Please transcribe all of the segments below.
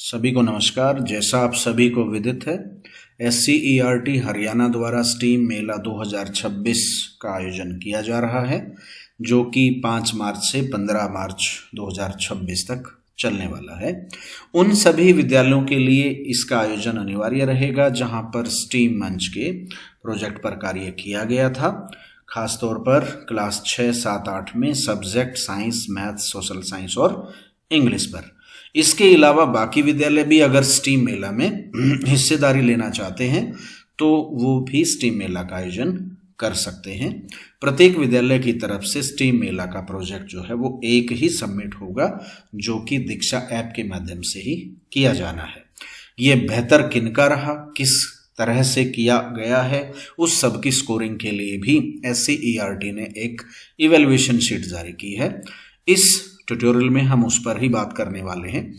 सभी को नमस्कार। जैसा आप सभी को विदित है, SCERT हरियाणा द्वारा स्टीम मेला 2026 का आयोजन किया जा रहा है, जो कि 5 मार्च से 15 मार्च 2026 तक चलने वाला है। उन सभी विद्यालयों के लिए इसका आयोजन अनिवार्य रहेगा जहां पर स्टीम मंच के प्रोजेक्ट पर कार्य किया गया था, खासतौर पर क्लास 6, 7, 8 में subject science, math, social science और इंग्लिश पर। इसके अलावा बाकी विद्यालय भी अगर स्टीम मेला में हिस्सेदारी लेना चाहते हैं तो वो भी स्टीम मेला का आयोजन कर सकते हैं। प्रत्येक विद्यालय की तरफ से स्टीम मेला का प्रोजेक्ट जो है वो एक ही सबमिट होगा, जो कि दीक्षा ऐप के माध्यम से ही किया जाना है। ये बेहतर किनका रहा, किस तरह से किया गया है, उस सब की स्कोरिंग के लिए भी SCERT ने एक इवैल्यूएशन शीट जारी की है। इस ट्यूटोरियल में हम उस पर ही बात करने वाले हैं।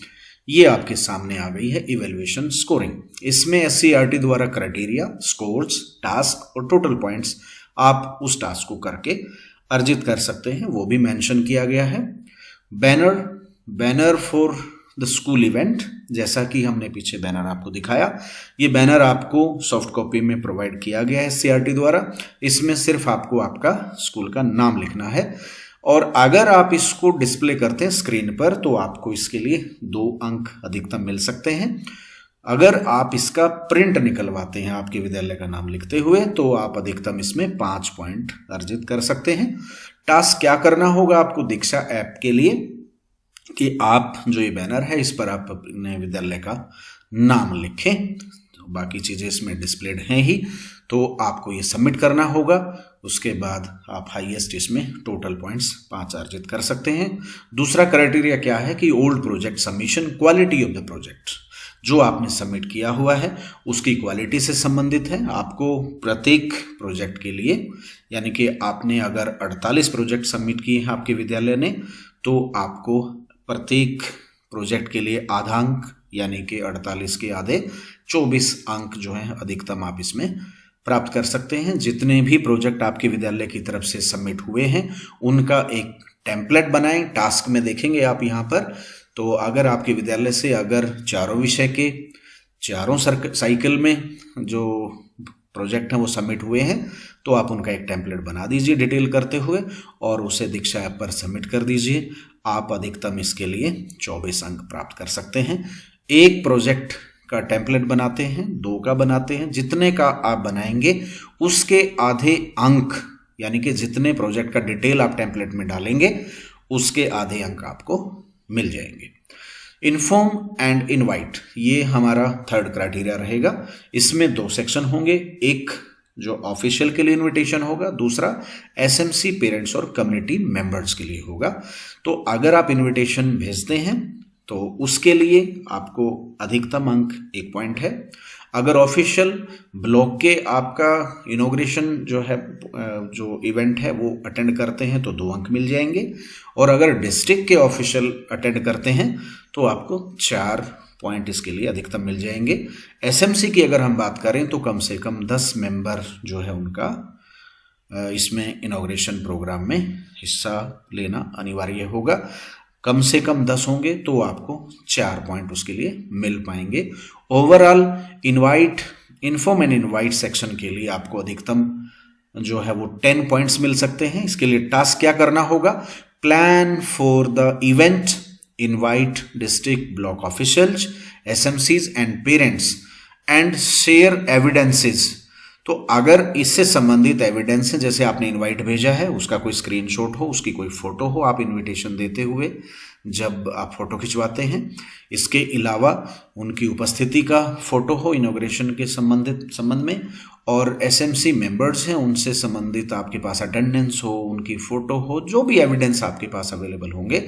ये आपके सामने आ गई है इवैल्यूएशन स्कोरिंग। इसमें SCERT द्वारा क्राइटेरिया, स्कोर्स, टास्क और टोटल पॉइंट्स आप उस टास्क को करके अर्जित कर सकते हैं, वो भी मेंशन किया गया है। Banner for the school event, जैसा कि हमने पीछे बैनर आपको दिखाया, ये बैनर आपको सॉफ्ट कॉपी में प्रोवाइड किया गया है SCERT द्वारा। इसमें सिर्फ आपको आपका स्कूल का नाम लिखना है और अगर आप इसको डिस्प्ले करते हैं स्क्रीन पर तो आपको इसके लिए 2 अंक अधिकतम मिल सकते हैं। अगर आप इसका प्रिंट निकलवाते हैं आपके विद्यालय का नाम लिखते हुए तो आप अधिकतम इसमें 5 पॉइंट अर्जित कर सकते हैं। टास्क क्या करना होगा आपको दीक्षा ऐप के लिए कि आप जो ये बैनर है इस पर आप अपने विद्यालय का नाम लिखें। तो बाकी चीज़ें इसमें डिस्प्लेड हैं ही, तो आपको ये सबमिट करना होगा। उसके बाद आप हाईएस्ट इसमें टोटल पॉइंट्स 5 अर्जित कर सकते हैं। दूसरा क्राइटेरिया क्या है कि old project submission, quality of the project, जो आपने सबमिट किया हुआ है उसकी क्वालिटी से संबंधित है। आपको प्रत्येक प्रोजेक्ट के लिए, यानी कि आपने अगर 48 प्रोजेक्ट सबमिट किए हैं आपके विद्यालय ने, तो आपको प्रत्येक प्रोजेक्ट के लिए आधा अंक, यानी कि 48 के आधे 24 अंक जो है अधिकतम आप इसमें प्राप्त कर सकते हैं। जितने भी प्रोजेक्ट आपके विद्यालय की तरफ से सबमिट हुए हैं उनका एक टेम्पलेट बनाएं। टास्क में देखेंगे आप यहाँ पर, तो अगर आपके विद्यालय से अगर चारों विषय के चारों साइकिल में जो प्रोजेक्ट हैं वो सबमिट हुए हैं तो आप उनका एक टेम्पलेट बना दीजिए डिटेल करते हुए और उसे दीक्षा ऐप पर सबमिट कर दीजिए। आप अधिकतम इसके लिए 24 अंक प्राप्त कर सकते हैं। एक प्रोजेक्ट का टेम्पलेट बनाते हैं, 2 का बनाते हैं, जितने का आप बनाएंगे उसके आधे अंक, यानी कि जितने प्रोजेक्ट का डिटेल आप टेम्पलेट में डालेंगे उसके आधे अंक आपको मिल जाएंगे। इन्फॉर्म एंड इनवाइट, ये हमारा थर्ड क्राइटेरिया रहेगा। इसमें 2 सेक्शन होंगे, एक जो ऑफिशियल के लिए इनविटेशन होगा, दूसरा SMC पेरेंट्स और कम्युनिटी मेंबर्स के लिए होगा। तो अगर आप इनविटेशन भेजते हैं तो उसके लिए आपको अधिकतम अंक 1 पॉइंट है। अगर ऑफिशियल ब्लॉक के आपका इनॉग्रेशन जो है, जो इवेंट है वो अटेंड करते हैं तो 2 अंक मिल जाएंगे, और अगर डिस्ट्रिक्ट के ऑफिशियल अटेंड करते हैं तो आपको 4 पॉइंट इसके लिए अधिकतम मिल जाएंगे। SMC की अगर हम बात करें तो कम से कम 10 मेंबर जो है उनका इसमें इनॉग्रेशन प्रोग्राम में हिस्सा लेना अनिवार्य होगा। कम से कम 10 होंगे तो आपको 4 पॉइंट उसके लिए मिल पाएंगे। Overall inform and invite section के लिए आपको अधिकतम जो है वो 10 पॉइंट्स मिल सकते हैं। इसके लिए टास्क क्या करना होगा, plan for the event, invite district block officials, SMCs and parents and share evidences. तो अगर इससे संबंधित एविडेंस है, जैसे आपने इनवाइट भेजा है उसका कोई स्क्रीनशॉट हो, उसकी कोई फोटो हो, आप इनविटेशन देते हुए जब आप फोटो खिंचवाते हैं, इसके अलावा उनकी उपस्थिति का फोटो हो इनॉग्रेशन के संबंध में, और SMC मेंबर्स हैं उनसे संबंधित आपके पास अटेंडेंस हो, उनकी फोटो हो, जो भी एविडेंस आपके पास अवेलेबल होंगे,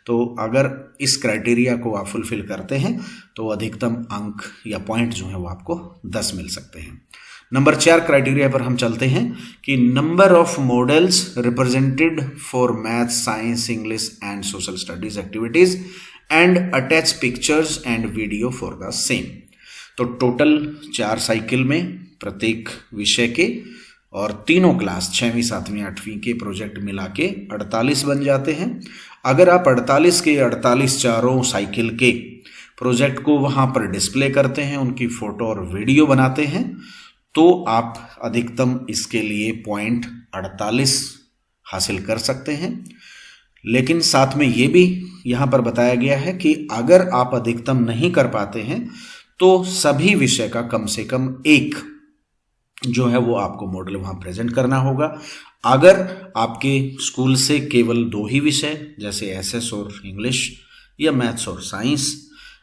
तो अगर इस क्राइटेरिया को आप फुलफिल करते हैं तो अधिकतम अंक या पॉइंट जो है वो आपको 10 मिल सकते हैं। नंबर 4 क्राइटेरिया पर हम चलते हैं कि number of models represented for math, science, English and social studies activities and attach pictures and video for the same. तो टोटल 4 साइकिल में प्रत्येक विषय के और तीनों क्लास 6वीं, 7वीं, 8वीं के प्रोजेक्ट मिला के 48 बन जाते हैं। अगर आप 48 के 48 चारों साइकिल के प्रोजेक्ट को वहाँ पर डिस्प्ले करते हैं, उनकी फ़ोटो और वीडियो बनाते हैं, तो आप अधिकतम इसके लिए पॉइंट 48 हासिल कर सकते हैं। लेकिन साथ में ये भी यहाँ पर बताया गया है कि अगर आप अधिकतम नहीं कर पाते हैं तो सभी विषय का कम से कम एक जो है वो आपको मॉडल वहाँ प्रेजेंट करना होगा। अगर आपके स्कूल से केवल 2 ही विषय जैसे एसएस और इंग्लिश या मैथ्स और साइंस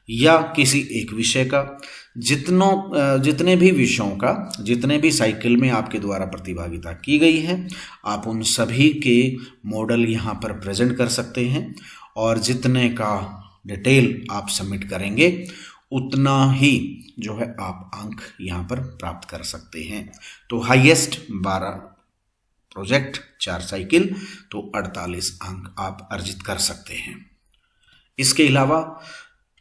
या किसी एक विषय का जितने भी विषयों का जितने भी साइकिल में आपके द्वारा प्रतिभागिता की गई है आप उन सभी के मॉडल यहाँ पर प्रेजेंट कर सकते हैं और जितने का डिटेल आप सबमिट करेंगे उतना ही जो है आप अंक यहाँ पर प्राप्त कर सकते हैं। तो हाईएस्ट 12 प्रोजेक्ट 4 साइकिल तो 48 अंक आप अर्जित कर सकते हैं। इसके अलावा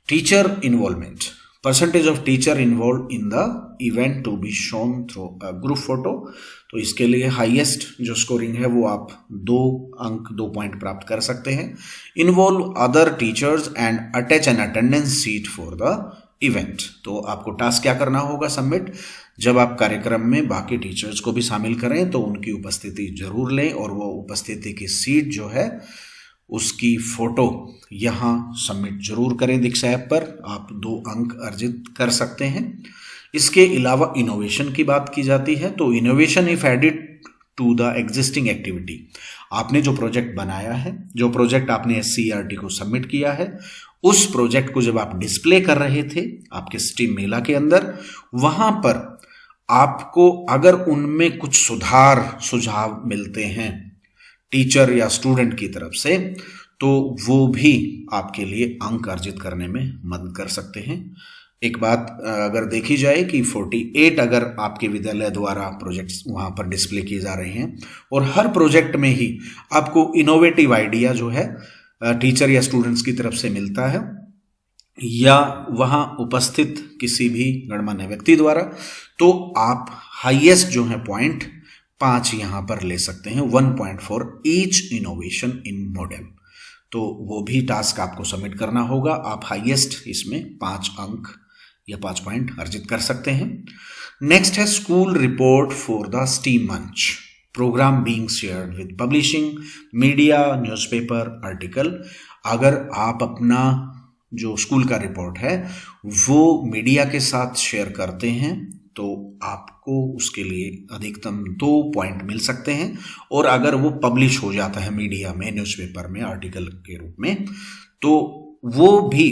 teacher involvement, percentage of teacher involve in the event to be shown through a group photo. तो इसके लिए हाईएस्ट जो स्कोरिंग है वो आप 2 पॉइंट प्राप्त कर सकते हैं। Involve other teachers and attach an attendance sheet for the event. तो आपको टास्क क्या करना होगा सबमिट, जब आप कार्यक्रम में बाकी टीचर्स को भी शामिल करें तो उनकी उपस्थिति जरूर लें और वो उपस्थिति की सीट जो है उसकी फोटो यहाँ सबमिट जरूर करें। दीक्षा ऐप पर आप 2 अंक अर्जित कर सकते हैं। इसके अलावा इनोवेशन की बात की जाती है तो innovation if added to the existing activity, आपने जो प्रोजेक्ट बनाया है, जो प्रोजेक्ट आपने SCERT को सबमिट किया है, उस प्रोजेक्ट को जब आप डिस्प्ले कर रहे थे आपके स्टीम मेला के अंदर, वहां पर आपको अगर उनमें कुछ सुझाव मिलते हैं टीचर या स्टूडेंट की तरफ से तो वो भी आपके लिए अंक अर्जित करने में मदद कर सकते हैं। एक बात अगर देखी जाए कि 48 अगर आपके विद्यालय द्वारा प्रोजेक्ट्स वहाँ पर डिस्प्ले किए जा रहे हैं और हर प्रोजेक्ट में ही आपको इनोवेटिव आइडिया जो है टीचर या स्टूडेंट्स की तरफ से मिलता है या वहाँ उपस्थित किसी भी गणमान्य व्यक्ति द्वारा, तो आप हाईएस्ट जो है पॉइंट 5 यहाँ पर ले सकते हैं, 1 point for each innovation in model. तो वो भी टास्क आपको सबमिट करना होगा। आप हाईएस्ट इसमें 5 अंक या 5 पॉइंट अर्जित कर सकते हैं। नेक्स्ट है school report for the STEM मंच program being shared with publishing media, newspaper, article. अगर आप अपना जो स्कूल का रिपोर्ट है वो मीडिया के साथ शेयर करते हैं तो आपको उसके लिए अधिकतम 2 पॉइंट मिल सकते हैं और अगर वो पब्लिश हो जाता है मीडिया में, न्यूज़पेपर में, आर्टिकल के रूप में, तो वो भी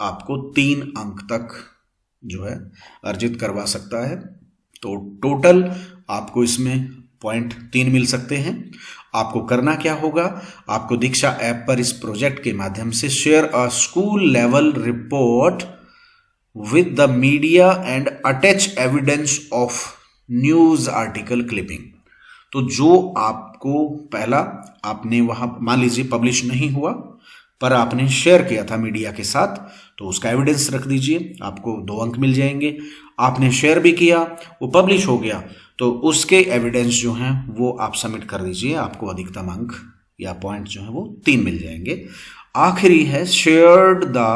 आपको 3 अंक तक जो है अर्जित करवा सकता है। तो टोटल आपको इसमें पॉइंट 3 मिल सकते हैं। आपको करना क्या होगा, आपको दीक्षा ऐप पर इस प्रोजेक्ट के माध्यम से share a school level report with the media and attach evidence of news article clipping। तो जो आपको पहला आपने वहां मान लीजिए पब्लिश नहीं हुआ पर आपने शेयर किया था मीडिया के साथ तो उसका एविडेंस रख दीजिए, आपको 2 अंक मिल जाएंगे। आपने शेयर भी किया, वो पब्लिश हो गया तो उसके एविडेंस जो हैं वो आप सबमिट कर दीजिए, आपको अधिकतम अंक या पॉइंट जो है वो 3 मिल जाएंगे। आखिरी है shared the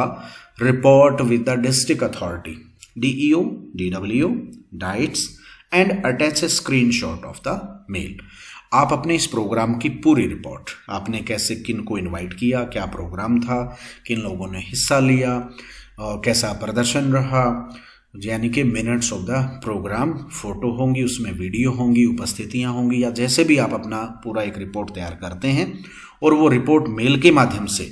report with the district authority, DEO, DWO, DITES and attach a screenshot of the mail। आप अपने इस प्रोग्राम की पूरी रिपोर्ट, आपने कैसे किन को इनवाइट किया, क्या प्रोग्राम था, किन लोगों ने हिस्सा लिया और कैसा प्रदर्शन रहा, यानी कि minutes of the programme, photo होंगी उसमें, वीडियो होंगी, उपस्थितियां होंगी या जैसे भी आप अपना पूरा एक रिपोर्ट तैयार करते हैं और वो रिपोर्ट मेल के माध्यम से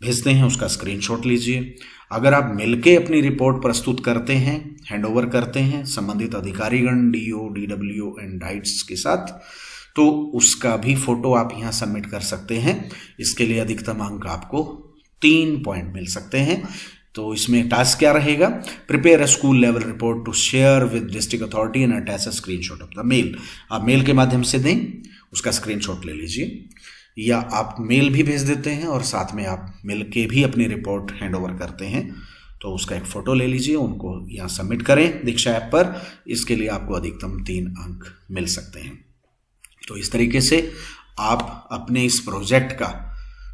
भेजते हैं, उसका स्क्रीनशॉट लीजिए। अगर आप मिलके अपनी रिपोर्ट प्रस्तुत करते हैं, हैंडओवर करते हैं संबंधित अधिकारीगण DO, DWO एंड डाइट्स के साथ, तो उसका भी फोटो आप यहाँ सबमिट कर सकते हैं। इसके लिए अधिकतम अंक आपको 3 पॉइंट मिल सकते हैं। तो इसमें टास्क क्या रहेगा, prepare a school level report to share with district authority and attach a screenshot of the mail. आप मेल के माध्यम से दें, उसका स्क्रीनशॉट ले लीजिए या आप मेल भी भेज देते हैं और साथ में आप मिल के भी अपनी रिपोर्ट हैंडओवर करते हैं तो उसका एक फ़ोटो ले लीजिए, उनको यहाँ सबमिट करें दीक्षा ऐप पर। इसके लिए आपको अधिकतम 3 अंक मिल सकते हैं। तो इस तरीके से आप अपने इस प्रोजेक्ट का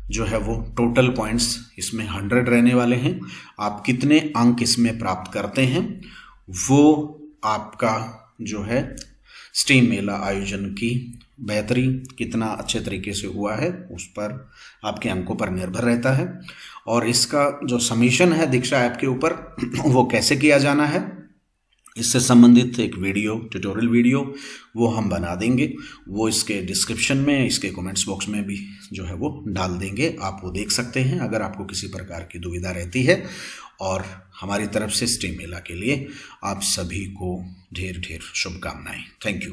जो है वो टोटल पॉइंट्स इसमें 100 रहने वाले हैं। आप कितने अंक इसमें प्राप्त करते हैं वो आपका जो है स्टीम मेला आयोजन की बेहतरी कितना अच्छे तरीके से हुआ है उस पर आपके अंकों पर निर्भर रहता है। और इसका जो समीशन है दीक्षा ऐप के ऊपर वो कैसे किया जाना है, इससे संबंधित एक वीडियो, ट्यूटोरियल वीडियो वो हम बना देंगे। वो इसके डिस्क्रिप्शन में, इसके कमेंट्स बॉक्स में भी जो है वो डाल देंगे, आप वो देख सकते हैं अगर आपको किसी प्रकार की दुविधा रहती है। और हमारी तरफ से स्टीम मेला के लिए आप सभी को ढेर ढेर शुभकामनाएं। Thank you.